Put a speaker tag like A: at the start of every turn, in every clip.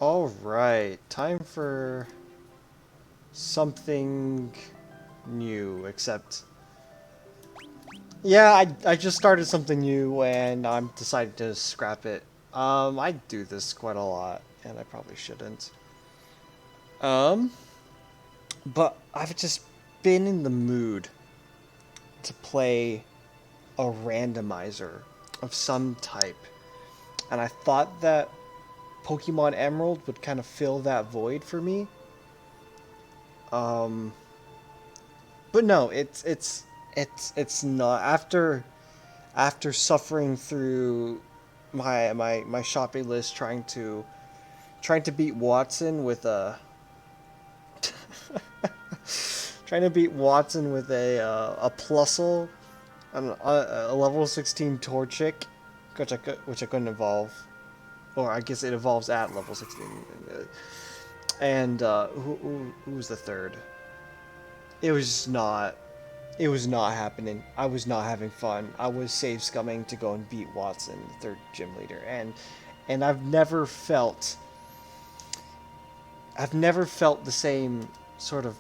A: Alright, time for something new, except... Yeah, I just started something new and I'm decided to scrap it. I do this quite a lot, and I probably shouldn't. Um, but I've just been in the mood to play a randomizer of some type. And I thought that Pokemon Emerald would kind of fill that void for me. Um, but no, it's not. After suffering through my shopping list, trying to beat Watson with a trying to beat Watson with a Plusle, a level 16 Torchic, which I couldn't evolve, or I guess it evolves at level 16. And who was the third? It was just not. It was not happening. I was not having fun. I was save scumming to go and beat Watson, the third gym leader, and I've never felt the same sort of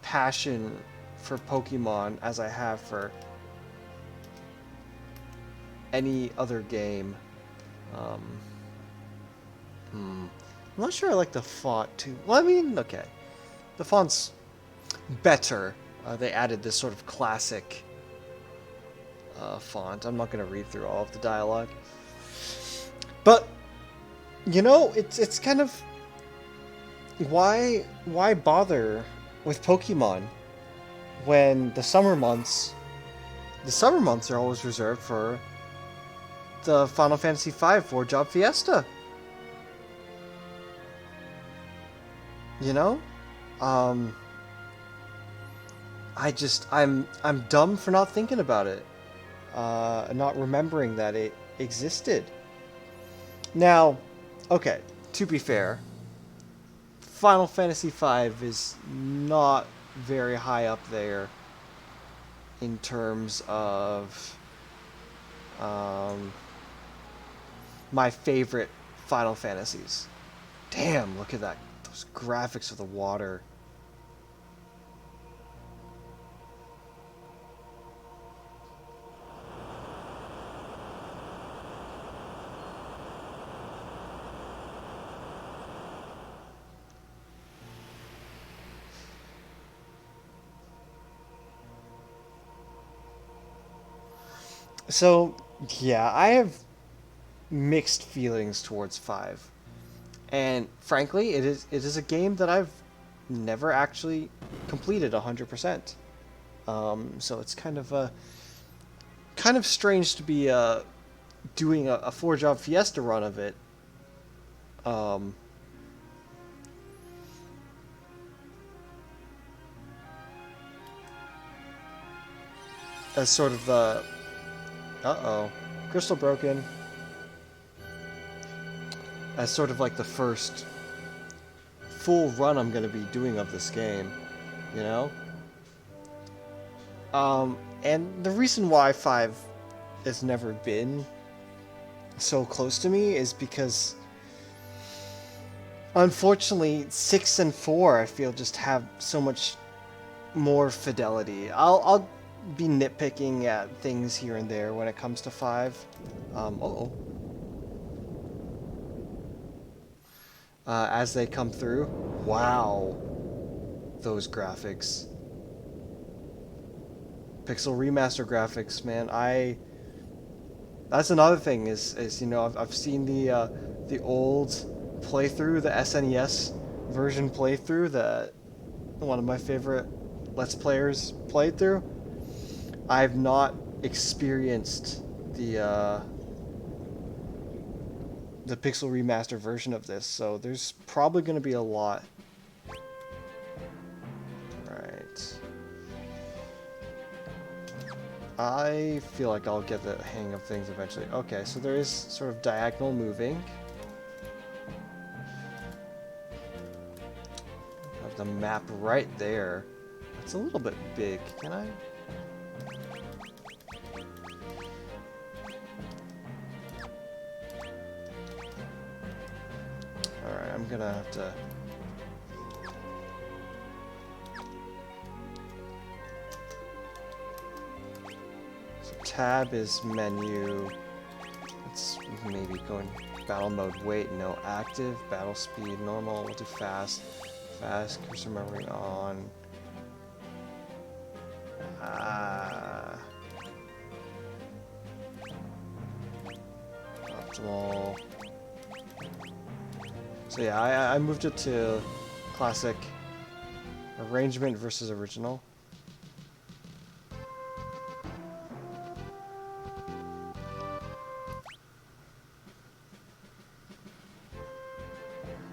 A: passion for Pokemon as I have for any other game. Um, I'm not sure I like the font too. Well, I mean, okay, the font's better. They added this sort of classic font. I'm not going to read through all of the dialogue, but it's kind of why bother with Pokemon when the summer months are always reserved for the Final Fantasy V 4-job Fiesta. You know? Um I'm dumb for not thinking about it. Not remembering that it existed. Now, okay, to be fair, Final Fantasy V is not very high up there in terms of my favorite Final Fantasies. Damn, look at that. Those graphics of the water. So, yeah, I have mixed feelings towards 5. And frankly, it is a game that I've never actually completed 100%. So it's kind of strange to be doing a 4-job Fiesta run of it. Um, as sort of the uh-oh, crystal broken. As sort of like the first full run I'm gonna be doing of this game, you know? And the reason why 5 has never been so close to me is because unfortunately 6 and 4 I feel just have so much more fidelity. I'll be nitpicking at things here and there when it comes to 5. As they come through. Wow, those graphics. Pixel remaster graphics, man. That's another thing is I've seen the old playthrough, the SNES version playthrough that one of my favorite Let's Players played through. I've not experienced the pixel remaster version of this, so there's probably going to be a lot. Right. I feel like I'll get the hang of things eventually. Okay, so there is sort of diagonal moving. I have the map right there. It's a little bit big. Can I? Alright, I'm gonna have to... So tab is menu. Let's maybe go in battle mode. Wait, no. Active, battle speed, normal. We'll do fast. Fast, cursor memory on. Optimal. So yeah, I moved it to classic. Arrangement versus original.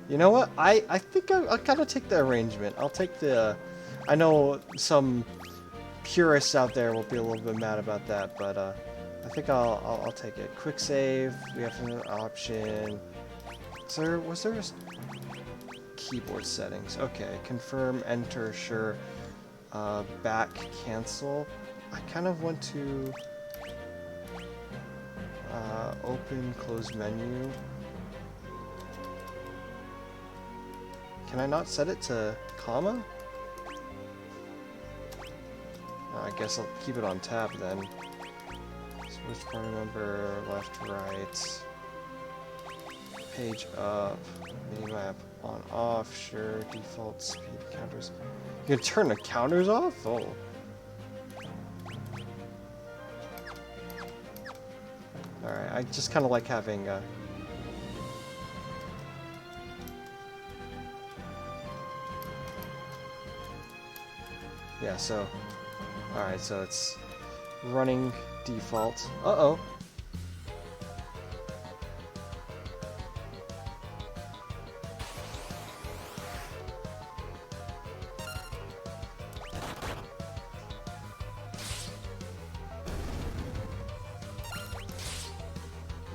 A: You know what? I think I'll kind of take the arrangement. I'll take the... I know some purists out there will be a little bit mad about that, but I think I'll take it. Quick save. We have another option. Was there a keyboard settings? Okay. Confirm, enter, sure. Back, cancel. I kind of want to open, close menu. Can I not set it to comma? I guess I'll keep it on tab then. Switch party member, left, right. Page up. Minimap on, off. Sure. Default speed counters. You can turn the counters off? Oh. Alright, I just kind of like having... Yeah, so... Alright, so it's running default. Uh-oh.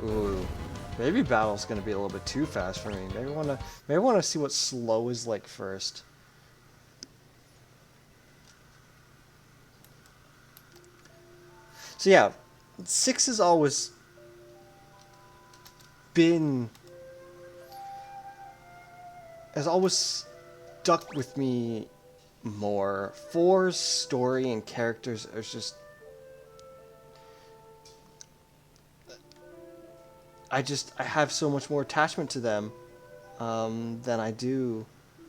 A: Ooh. Maybe battle's gonna be a little bit too fast for me. Maybe wanna see what slow is like first. So yeah, 6 has always stuck with me more. 4's story and characters are just... I have so much more attachment to them than I do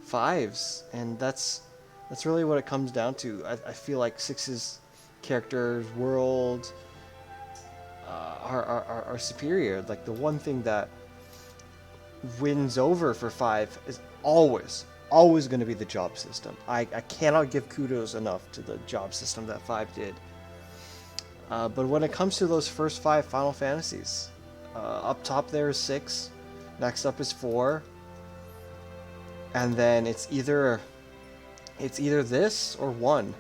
A: 5's, and that's really what it comes down to. I feel like 6's characters, world are superior. Like, the one thing that wins over for 5 is always going to be the job system. I cannot give kudos enough to the job system that 5 did. But when it comes to those first 5 Final Fantasies, up top there is 6, next up is 4, and then it's either this or 1.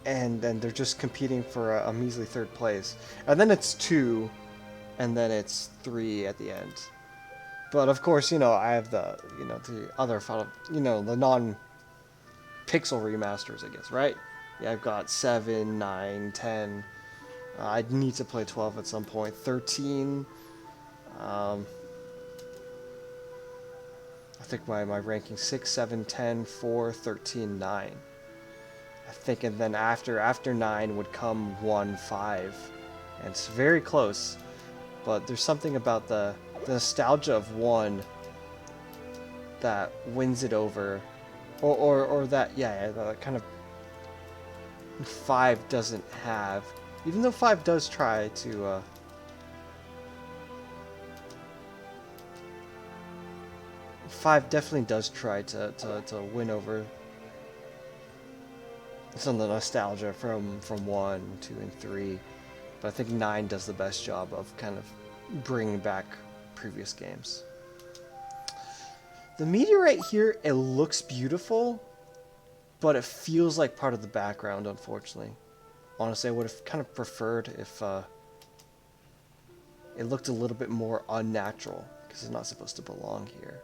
A: And then they're just competing for a measly 3rd place. And then it's 2, and then it's 3 at the end. But of course, I have the other Final, the non-pixel remasters, I guess, right? Yeah, I've got 7, 9, 10. I need to play 12 at some point. 13. I think my ranking 6, 7, 10, 4, 13, 9. I think, and then after 9 would come 1, 5. And it's very close. But there's something about the nostalgia of 1 that wins it over. Or that, that kind of 5 doesn't have. Even though 5 does try to... 5 definitely does try to win over some of the nostalgia from 1, 2, and 3. But I think 9 does the best job of kind of bringing back previous games. The meteorite here, it looks beautiful, but it feels like part of the background, unfortunately. Honestly, I would have kind of preferred if it looked a little bit more unnatural, because it's not supposed to belong here.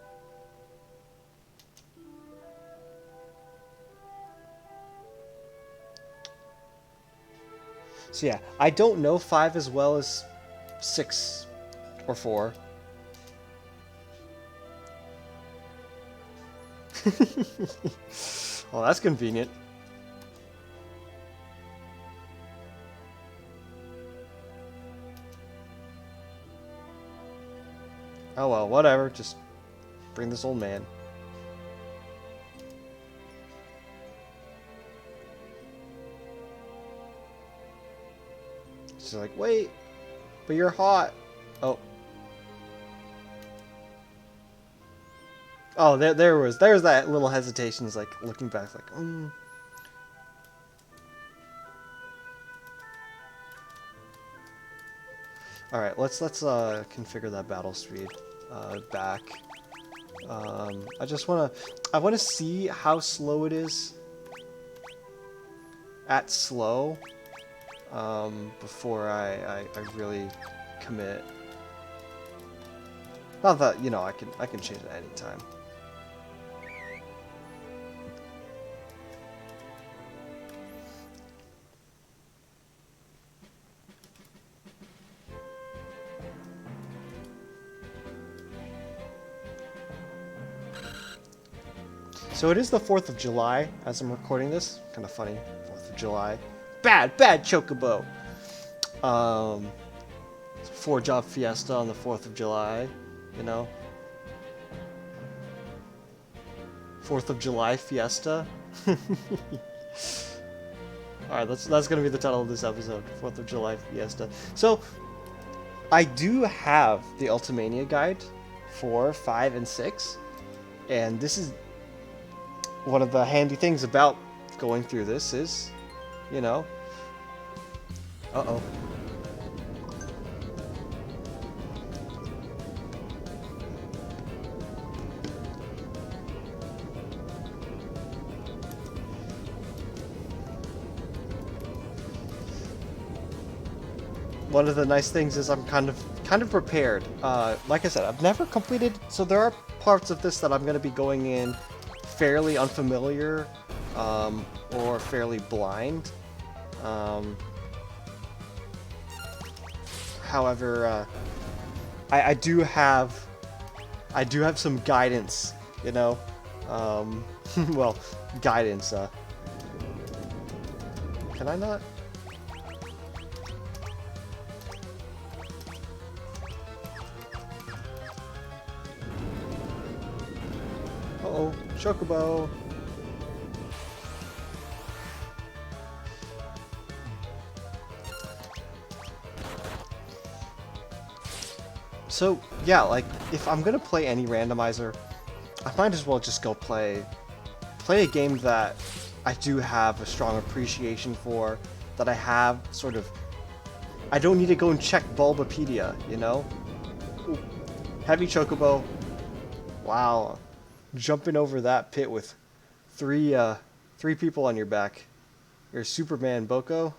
A: So yeah, I don't know 5 as well as 6 or 4. Well, that's convenient. Oh well, whatever. Just bring this old man. She's like, wait, but you're hot. Oh. Oh, there's that little hesitation. It's like looking back, like, All right, let's configure that battle speed back. I wanna see how slow it is at slow before I really commit. Not that, you know, I can change it at any time. So it is the 4th of July as I'm recording this. Kind of funny, 4th of July. Bad Chocobo! 4-job Fiesta on the 4th of July, you know? 4th of July Fiesta. Alright, that's gonna be the title of this episode, 4th of July Fiesta. So, I do have the Ultimania guide 4, 5, and 6, and this is one of the handy things about going through this is, you know... Uh-oh. One of the nice things is I'm kind of prepared. Like I said, I've never completed, so there are parts of this that I'm going to be going in fairly unfamiliar or fairly blind. However, I do have some guidance, you know. Well, guidance. Can I not? Uh-oh, Chocobo. So, yeah, like, if I'm gonna play any randomizer, I might as well just go play a game that I do have a strong appreciation for, that I have sort of... I don't need to go and check Bulbapedia, you know? Ooh. Heavy Chocobo. Wow. Jumping over that pit with three people on your back. You're Superman, Boko.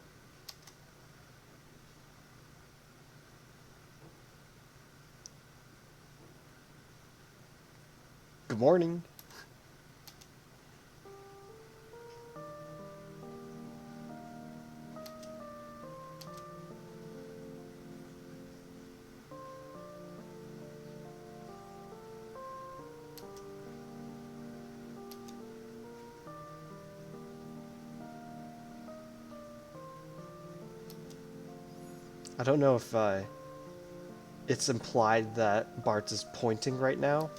A: Good morning. I don't know if it's implied that Bart is pointing right now.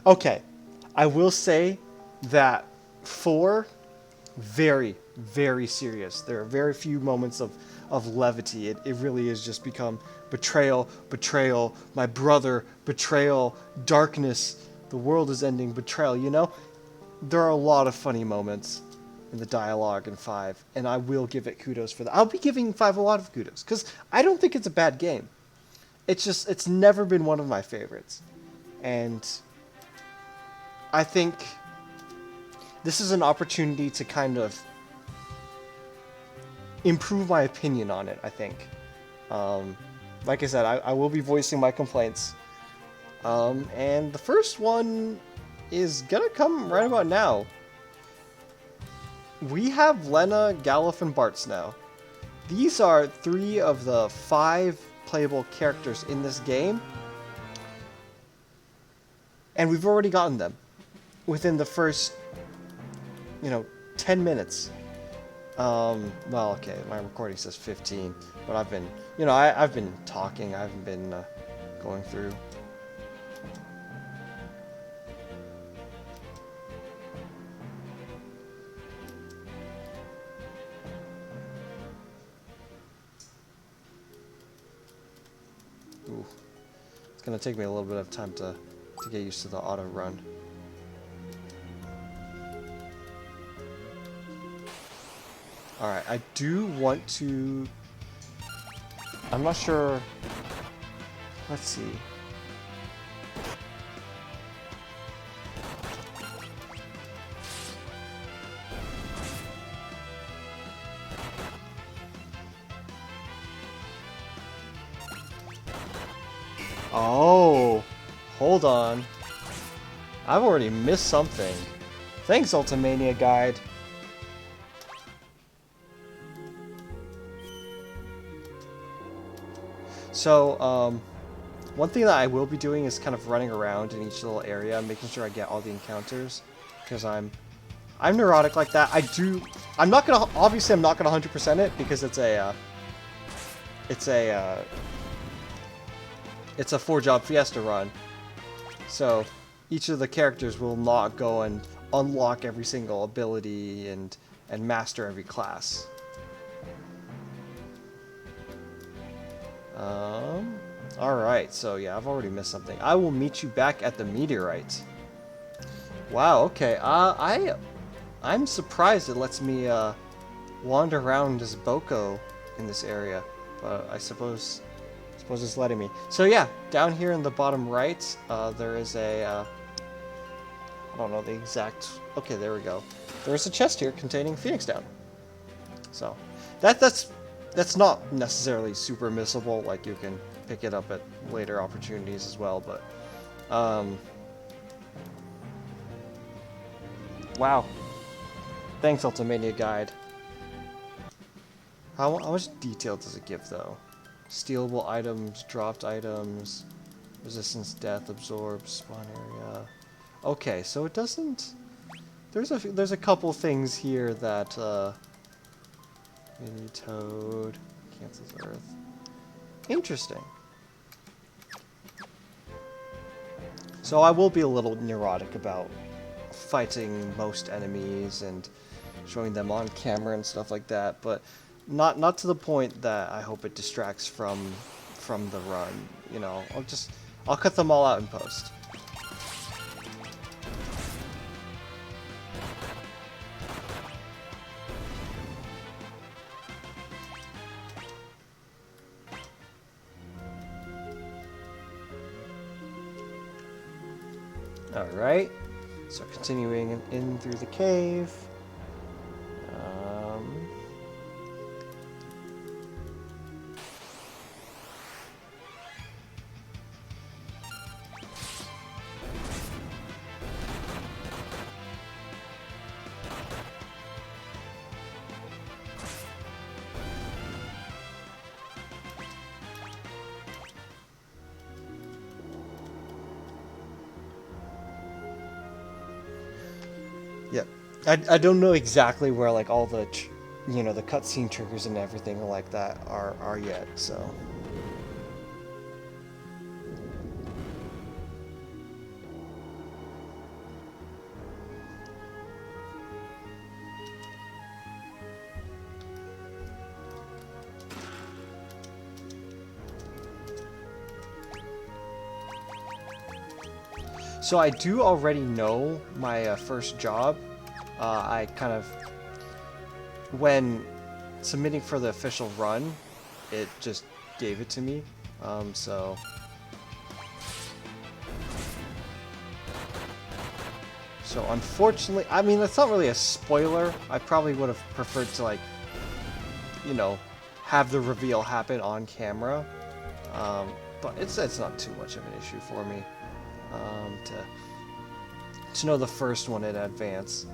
A: Okay, I will say that 4, very, very serious. There are very few moments of levity. It really is just become betrayal, betrayal, my brother, betrayal, darkness, the world is ending, betrayal, you know? There are a lot of funny moments in the dialogue in 5, and I will give it kudos for that. I'll be giving 5 a lot of kudos, because I don't think it's a bad game. It's just, it's never been one of my favorites. And I think this is an opportunity to kind of improve my opinion on it, I think. like I said, I will be voicing my complaints. And the first one is gonna come right about now. We have Lena, Galuf, and Bartz now. These are 3 of the 5 playable characters in this game. And we've already gotten them within the first, 10 minutes. Well, okay, my recording says 15, but I've been, I've been talking, I haven't been going through. Ooh, it's gonna take me a little bit of time to get used to the auto run. Alright, I do want to... I'm not sure... Let's see. Oh! Hold on. I've already missed something. Thanks, Ultimania Guide. So, one thing that I will be doing is kind of running around in each little area, making sure I get all the encounters, because I'm neurotic like that. I'm not gonna 100% it, because it's a 4-job Fiesta run. So, each of the characters will not go and unlock every single ability and master every class. Alright, so yeah, I've already missed something. I will meet you back at the meteorite. Wow, okay. I'm surprised it lets me wander around as Boko in this area, but I suppose it's letting me. So yeah, down here in the bottom right, there is a I don't know the exact. Okay, there we go. There's a chest here containing Phoenix Down. So that's not necessarily super missable. Like, you can pick it up at later opportunities as well, but wow. Thanks, Ultimania Guide. How much detail does it give, though? Stealable items, dropped items, resistance, death, absorb, spawn area. Okay, so it doesn't... There's a couple things here that, Mini Toad, cancels Earth. Interesting. So I will be a little neurotic about fighting most enemies and showing them on camera and stuff like that, but not to the point that I hope it distracts from the run. You know, I'll cut them all out in post. Alright, so continuing in through the cave. Yep. I don't know exactly where, like, all the, the cutscene triggers and everything like that are yet, so. So I do already know my first job. I kind of, when submitting for the official run, it just gave it to me. So unfortunately, I mean, that's not really a spoiler. I probably would have preferred to, like, have the reveal happen on camera. But it's not too much of an issue for me to know the first one in advance.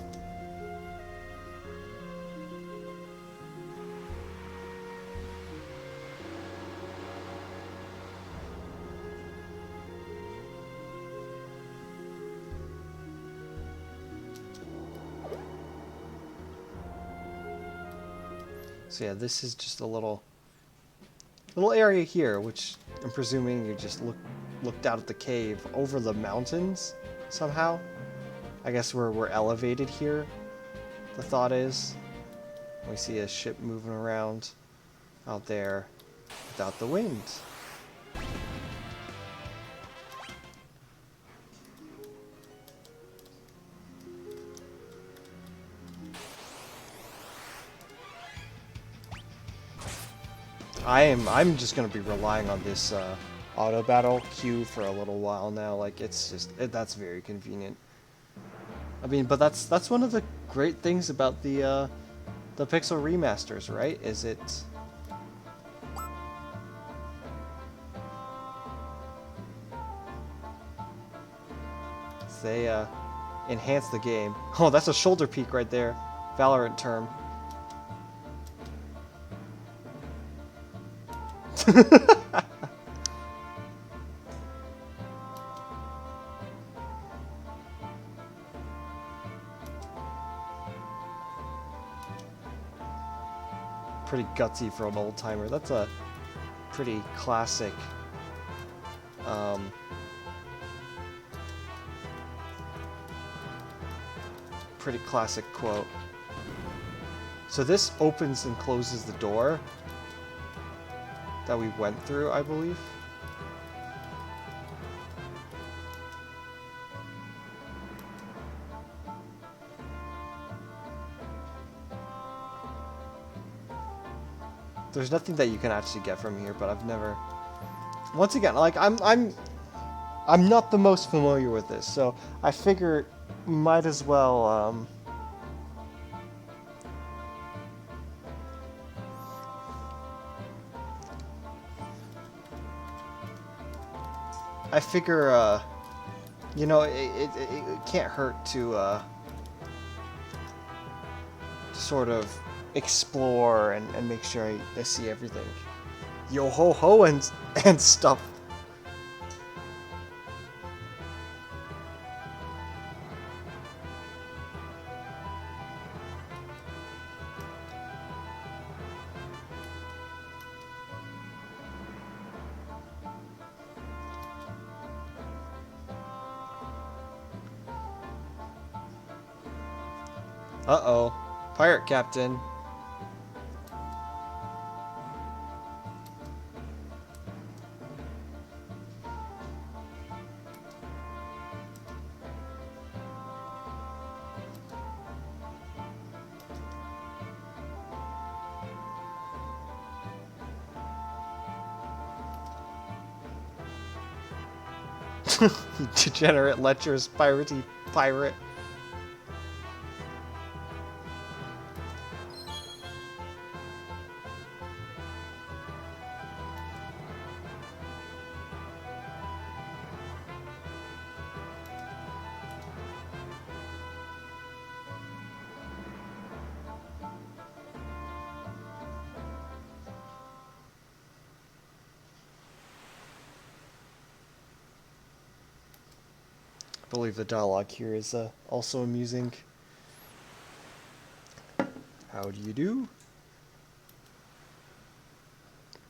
A: So yeah, this is just a little area here, which I'm presuming you just looked out at the cave over the mountains somehow. I guess we're elevated here. The thought is, we see a ship moving around out there without the wind. I'm just gonna be relying on this auto battle queue for a little while now. Like that's very convenient. I mean, but that's one of the great things about the Pixel remasters, right? Is it they enhance the game. Oh, that's a shoulder peak right there. Valorant term. Pretty gutsy for an old timer. That's a pretty classic quote. So this opens and closes the door that we went through, I believe. There's nothing that you can actually get from here, but I've never. Once again, like I'm not the most familiar with this, so I figure might as well. I figure, you know, it can't hurt to sort of explore and make sure I see everything. Yo ho ho and stuff. Uh-oh. Pirate Captain. You degenerate, lecherous, piratey pirate. I believe the dialogue here is also amusing. How do you do?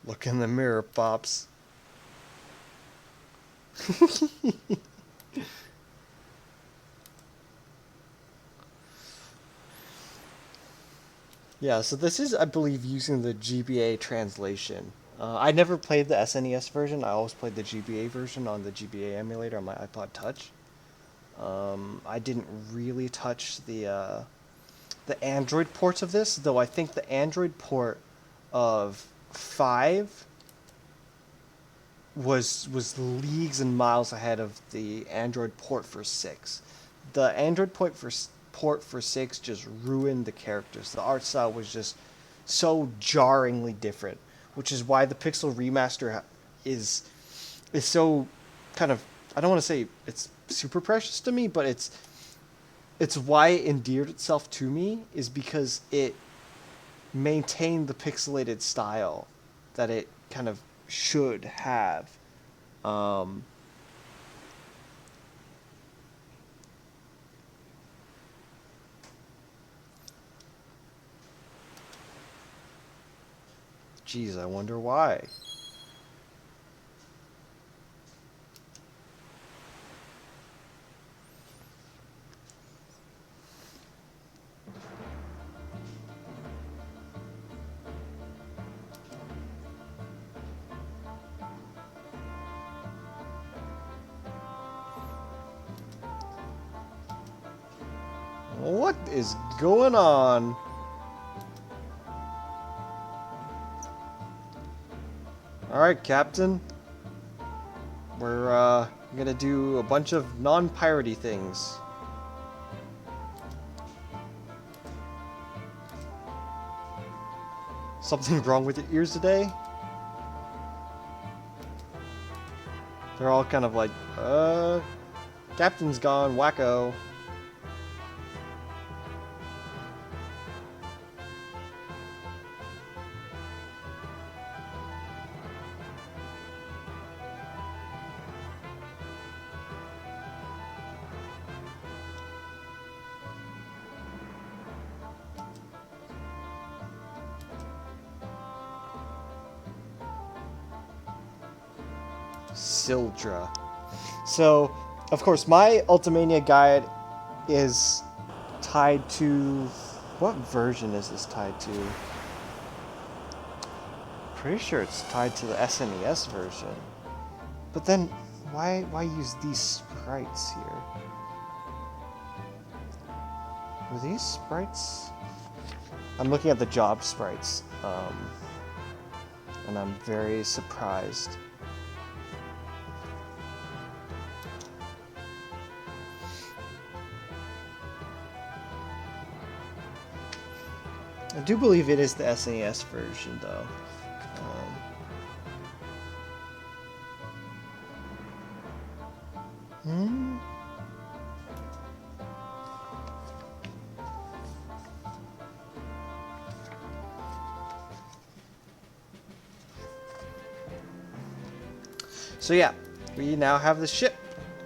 A: Look in the mirror, Pops. Yeah, so this is, I believe, using the GBA translation. I never played the SNES version. I always played the GBA version on the GBA emulator on my iPod Touch. I didn't really touch the Android ports of this, though I think the Android port of 5 was leagues and miles ahead of the Android port for 6. The Android port for 6 just ruined the characters. The art style was just so jarringly different, which is why the Pixel remaster is so kind of, I don't want to say it's super precious to me, but it's why it endeared itself to me, is because it maintained the pixelated style that it kind of should have. Um, Geez, I wonder why. What is going on? Alright, Captain. We're gonna do a bunch of non-piratey things. Something wrong with your ears today? They're all kind of like, Captain's gone, wacko. Sildra. So, of course, my Ultimania guide is tied to... What version is this tied to? Pretty sure it's tied to the SNES version. But then, why use these sprites here? Were these sprites? I'm looking at the job sprites, and I'm very surprised. I do believe it is the SNES version, though. So yeah, we now have the ship,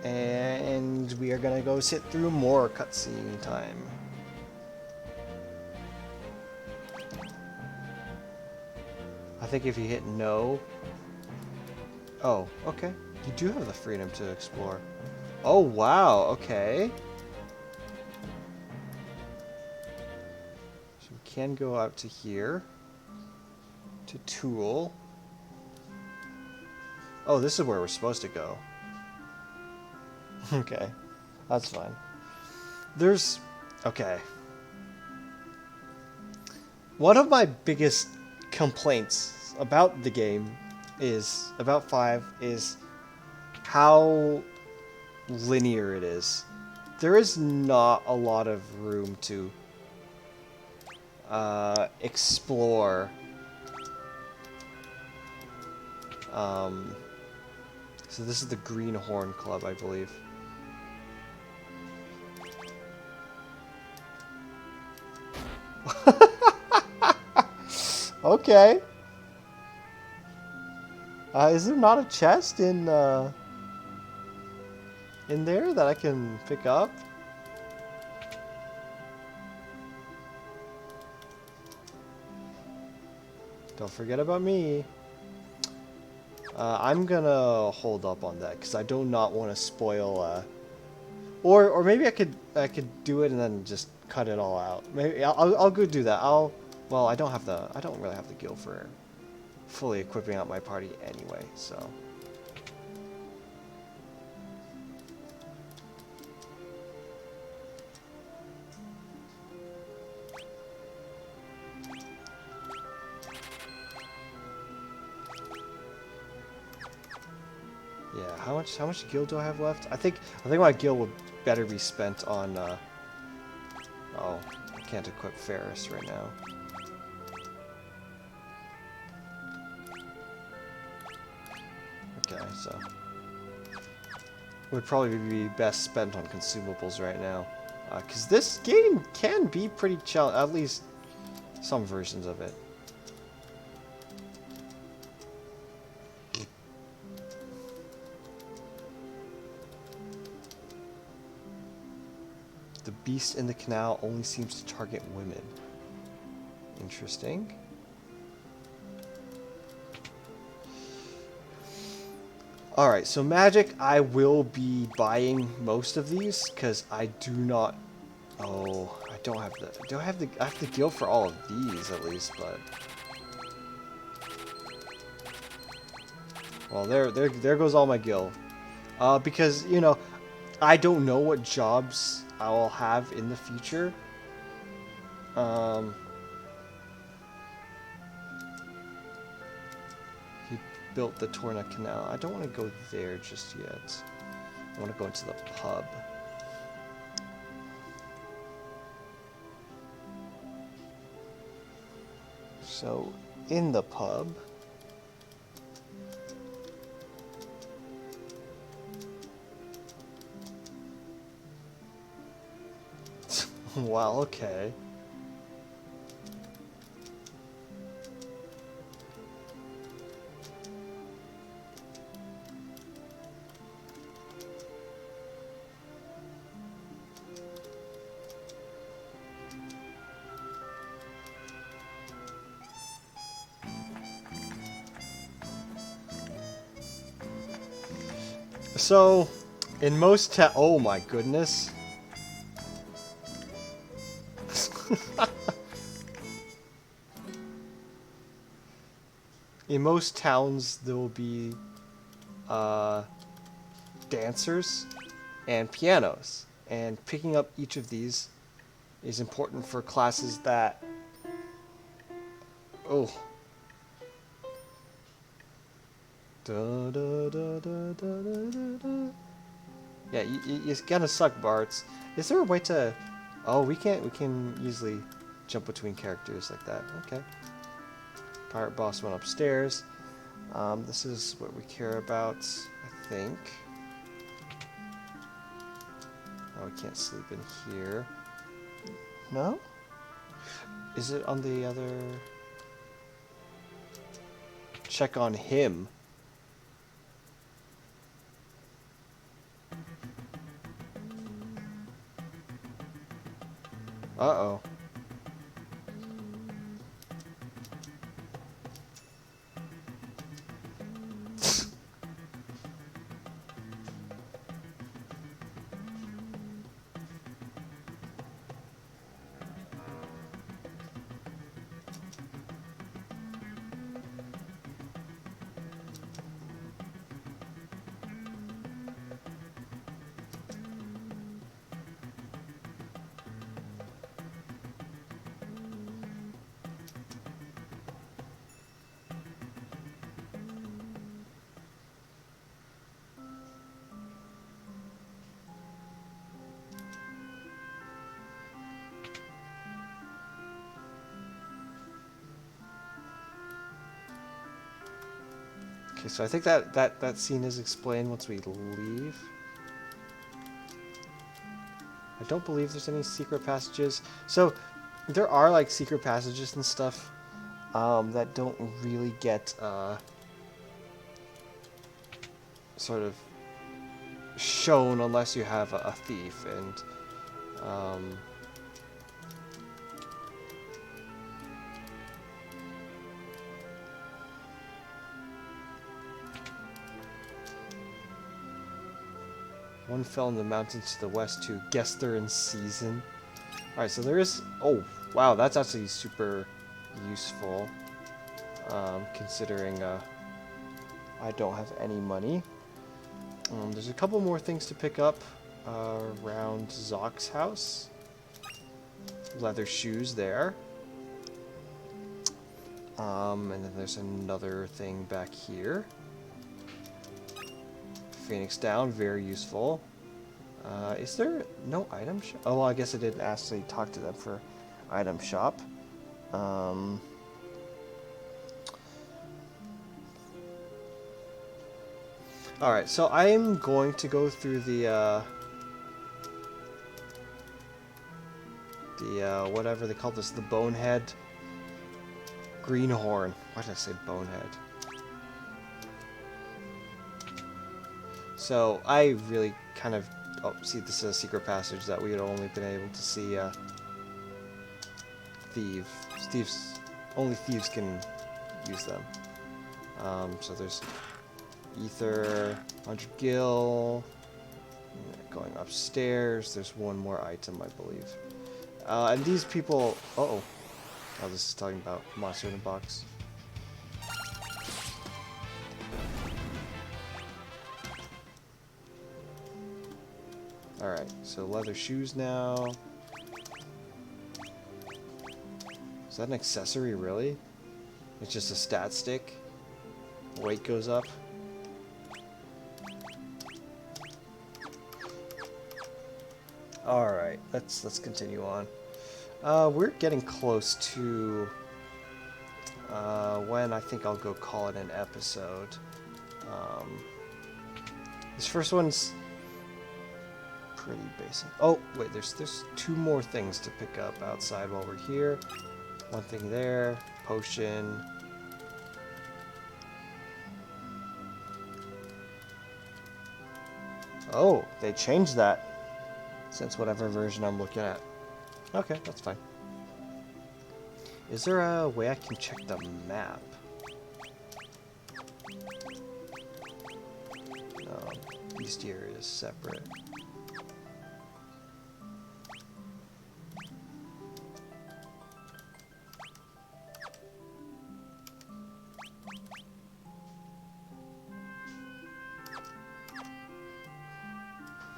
A: and we are gonna go sit through more cutscene time. I think if you hit no... Oh, okay. You do have the freedom to explore. Oh, wow, okay. So we can go out to here. To Tool. Oh, this is where we're supposed to go. Okay, that's fine. There's... Okay. One of my biggest complaints about the game is, about 5, is how linear it is. There is not a lot of room to explore. So this is the Greenhorn Club, I believe. Okay. Is there not a chest in there that I can pick up? Don't forget about me. I'm gonna hold up on that because I do not want to spoil. Or maybe I could do it and then just cut it all out. Maybe I'll go do that. Well, I don't really have the guild for fully equipping out my party anyway, so. Yeah, how much guild do I have left? I think my guild would better be spent on oh, I can't equip Ferris right now. Okay, so would probably be best spent on consumables right now, because this game can be pretty challenging, at least some versions of it. The beast in the canal only seems to target women. Interesting. Alright, so magic, I will be buying most of these, because I do not... Oh, I don't have the... I have the guild for all of these, at least, but... Well, there goes all my guild. Because, you know, I don't know what jobs I will have in the future. He built the Torna Canal. I don't want to go there just yet. I want to go into the pub. So, in the pub... Wow, okay. So, in most oh my goodness. In most towns, there will be dancers and pianos, and picking up each of these is important for classes that... Oh. Da, da, da, da, da, da, da. Yeah, you gotta suck, Barts. Is there a way to... Oh, we can easily jump between characters like that. Okay. Pirate boss went upstairs. This is what we care about, I think. Oh, we can't sleep in here. No? Is it on the other... Check on him. Uh-oh. Okay, so I think that scene is explained once we leave. I don't believe there's any secret passages. So, there are, like, secret passages and stuff that don't really get sort of shown unless you have a thief, and one fell in the mountains to the west too. Guess they're in season. Alright, so there is... Oh, wow, that's actually super useful. Considering I don't have any money. There's a couple more things to pick up around Zock's house. Leather shoes there. And then there's another thing back here. Phoenix down, very useful. Is there no item shop? Oh, well, I guess I didn't actually talk to them for item shop. Alright, so I'm going to go through the whatever they call this, the bonehead greenhorn. Why did I say bonehead? So I really kind of, oh, see, this is a secret passage that we had only been able to see thieves, only thieves can use them. So there's ether, 100 gil, going upstairs, there's one more item, I believe. And these people, oh, this is talking about monster in a box. Alright, so leather shoes now. Is that an accessory, really? It's just a stat stick? Weight goes up? Alright, let's continue on. We're getting close to when I think I'll go call it an episode. This first one's pretty basic. Oh, wait, there's two more things to pick up outside while we're here. One thing there, potion. Oh, they changed that since whatever version I'm looking at. Okay, that's fine. Is there a way I can check the map? No, East here is separate.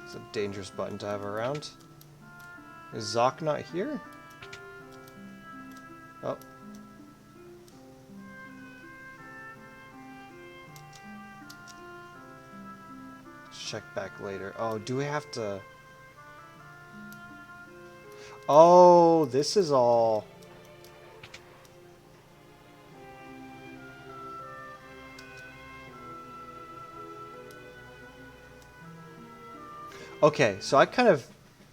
A: It's a dangerous button to have around. Is Zoc not here? Oh. Check back later. Oh, do we have to... Oh, this is all... Okay, so I kind of...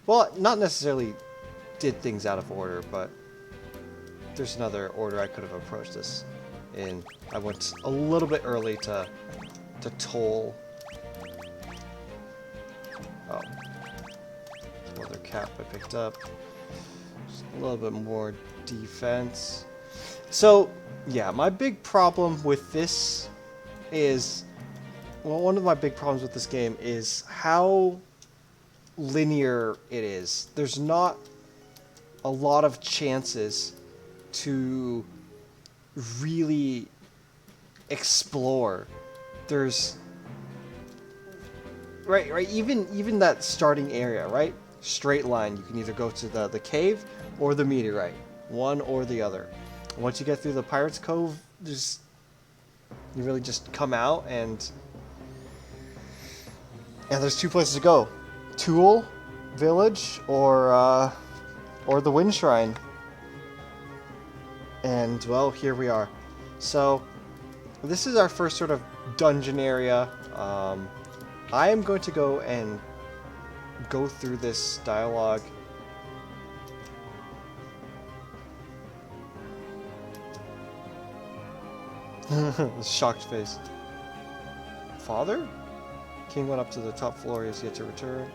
A: Well, not necessarily did things out of order, but there's another order I could have approached this in. I went a little bit early to toll. Oh. Leather cap I picked up. Just a little bit more defense. So, yeah, my big problem with this is... Well, one of my big problems with this game is how linear it is. There's not a lot of chances to really explore. There's right even that starting area, right? Straight line. You can either go to the cave or the meteorite, one or the other. Once you get through the Pirate's Cove, you really just come out and there's two places to go. Tool Village or the Wind Shrine. And, well, here we are. So, this is our first sort of dungeon area. I am going to go and go through this dialogue. Shocked face. Father? King went up to the top floor. He has yet to return.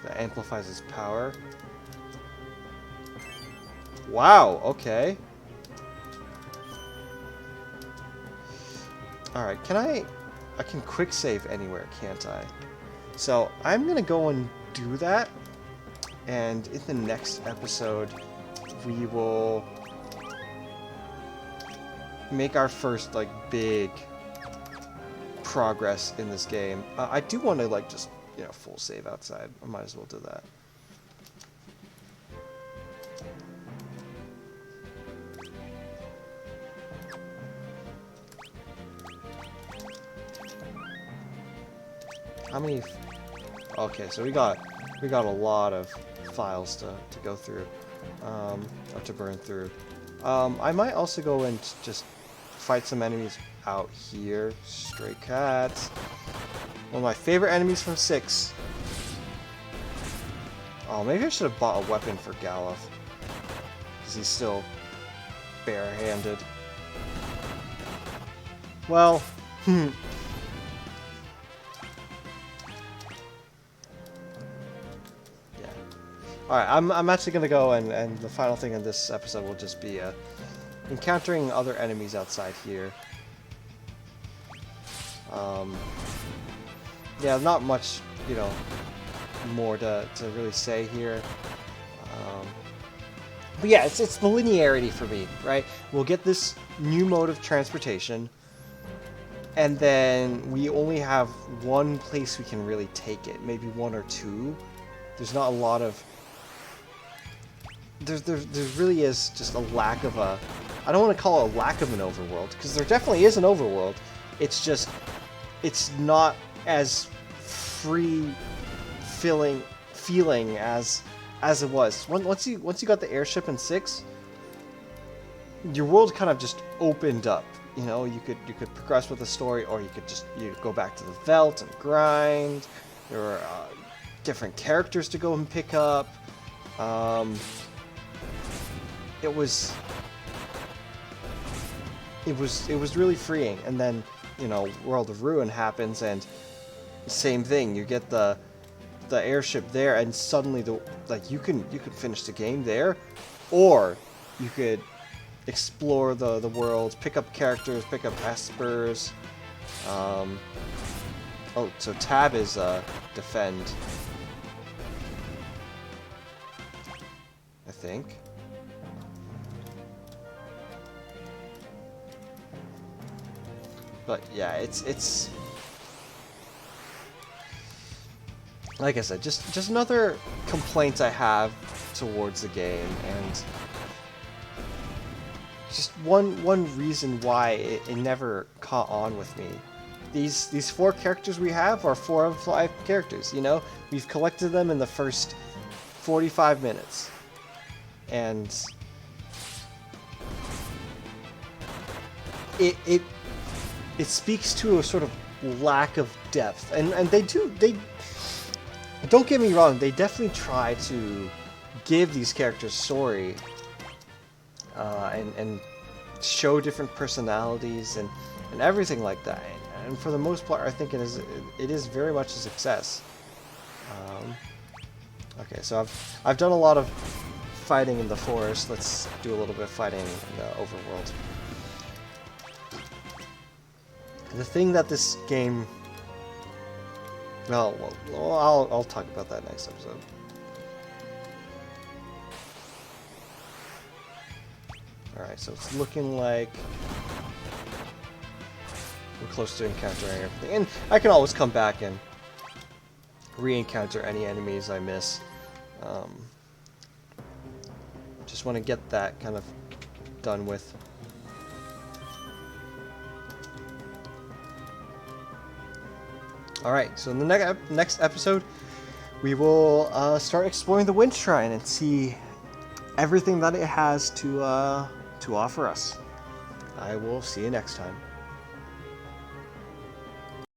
A: That amplifies his power. Wow, okay. Alright, I can quick save anywhere, can't I? So, I'm gonna go and do that. And in the next episode, we will make our first, like, big progress in this game. I do want to, like, just, you know, full save outside. I might as well do that. How many? Okay, so we got a lot of files to go through, or to burn through. I might also go and just fight some enemies out here. Stray cats. One of my favorite enemies from 6. Oh, maybe I should have bought a weapon for Galuf, because he's still barehanded. Well, yeah. Alright, I'm actually gonna go, and the final thing in this episode will just be encountering other enemies outside here. Yeah, not much, you know, more to really say here. But yeah, it's the linearity for me, right? We'll get this new mode of transportation, and then we only have one place we can really take it, maybe one or two. There's not a lot of... There really is just a lack of a... I don't want to call it a lack of an overworld, because there definitely is an overworld. It's just... It's not as free feeling as it was. Once you got the airship in 6, your world kind of just opened up. You know, you could progress with the story, or you could just go back to the Veldt and grind. There were different characters to go and pick up. It was really freeing. And then, you know, World of Ruin happens, and same thing. You get the airship there, and suddenly you can finish the game there, or you could explore the world, pick up characters, pick up espers. Oh, so tab is defend, I think. But yeah, it's like I said, just another complaint I have towards the game, and just one reason why it never caught on with me. These 4 characters we have are 4 of 5 characters, you know? We've collected them in the first 45 minutes. And it speaks to a sort of lack of depth. And they don't get me wrong, they definitely try to give these characters story, and show different personalities and everything like that. And for the most part, I think it is very much a success. Okay, so I've done a lot of fighting in the forest. Let's do a little bit of fighting in the overworld. The thing that this game... Well, I'll talk about that next episode. Alright, so it's looking like we're close to encountering everything. And I can always come back and re-encounter any enemies I miss. Just want to get that kind of done with. Alright, so in the next episode, we will start exploring the Wind Shrine and see everything that it has to offer us. I will see you next time.